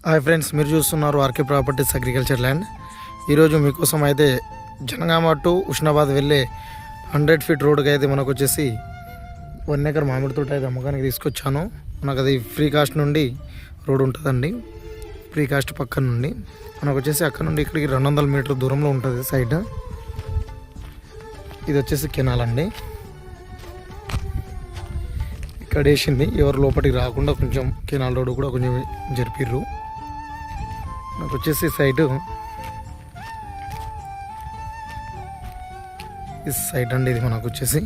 Hi friends, మీరు చూస్తున్నారు RK properties agriculture land. ఈరోజు మీకోసం అయితే జనగామ టు ఉష్ణాబాద్ వెళ్ళే 100 ఫీట్ రోడ్కి అయితే మనకు వచ్చేసి 1 ఎకర్ మామిడి తోట అయితే అమ్మకానికి తీసుకొచ్చాను. మనకు అది ఫ్రీ కాస్ట్ నుండి రోడ్ ఉంటుందండి. ఫ్రీ కాస్ట్ పక్కన నుండి మనకు వచ్చేసి అక్కడ నుండి ఇక్కడికి 200 మీటర్ల దూరంలో ఉంటుంది సైడ్. ఇది వచ్చేసి కెనాల్ అండి. ఇక్కడ వేసింది ఎవరు లోపలికి రాకుండా కొంచెం కెనాల్ రోడ్ కూడా కొంచెం జరిపిర్రు. నాకు వచ్చేసి సైడ్ ఈ సైడ్ అండి. ఇది మనకు వచ్చేసి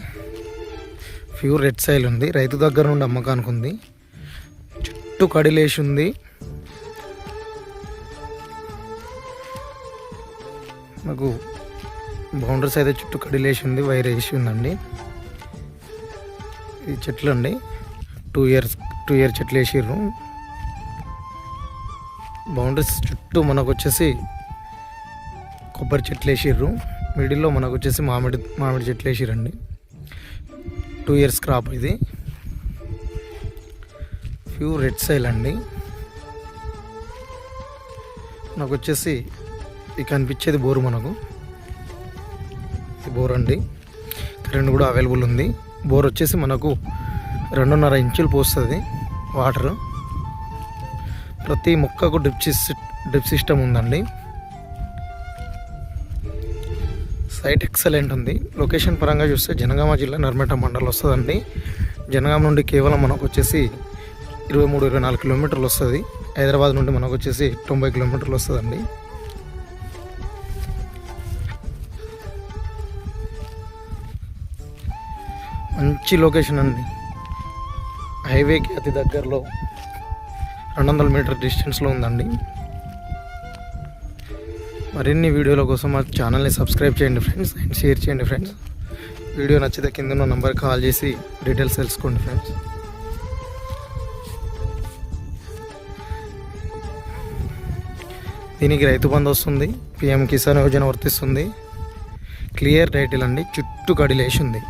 ప్యూర్ రెడ్ సైల్ ఉంది. రైతు దగ్గర నుండి అమ్మకానికి ఉంది. చుట్టూ కడిలేసి ఉంది. నాకు బౌండరీస్ అయితే చుట్టూ కడిలేసి ఉంది. వైర్ వేసి ఉందండి. ఈ చెట్లు అండి 2 ఇయర్ చెట్లు వేసిర్రు. బౌండరీస్ చుట్టూ మనకు వచ్చేసి కొబ్బరి చెట్లు వేసిర్రు. మిడిల్లో మనకు వచ్చేసి మామిడి చెట్లు వేసిరండి. 2 ఇయర్స్ క్రాప్. ఇది ప్యూర్ రెడ్ సైల్ అండి. నాకు వచ్చేసి ఇది కనిపించేది బోరు. మనకు బోర్ అండి. కరెంట్ కూడా అవైలబుల్ ఉంది. బోర్ వచ్చేసి మనకు 2.5 ఇంచులు పోస్తుంది వాటర్. ప్రతి మొక్కకు డ్రిప్ సిస్టమ్ ఉందండి. సైట్ ఎక్సలెంట్ ఉంది. లొకేషన్ పరంగా చూస్తే జనగామ జిల్లా నర్మేట మండలం వస్తుందండి. జనగామ నుండి కేవలం మనకు వచ్చేసి 23-24 కిలోమీటర్లు వస్తుంది. హైదరాబాద్ నుండి మనకు వచ్చేసి 90 కిలోమీటర్లు వస్తుందండి. మంచి లొకేషన్ అండి. హైవేకి అతి దగ్గరలో 200 మీటర్ డిస్టెన్స్లో ఉందండి. మరిన్ని వీడియోల కోసం మా ఛానల్ని సబ్స్క్రైబ్ చేయండి ఫ్రెండ్స్, అండ్ షేర్ చేయండి ఫ్రెండ్స్. వీడియో నచ్చితే కింద ఉన్న నంబర్కి కాల్ చేసి డీటెయిల్స్ తెలుసుకోండి ఫ్రెండ్స్. దీనికి రైతు బంధు వస్తుంది. PM కిసాన్ యోజన వర్తిస్తుంది. క్లియర్ టైటిల్ అండి. చుట్టూ కడిలేసి ఉంది.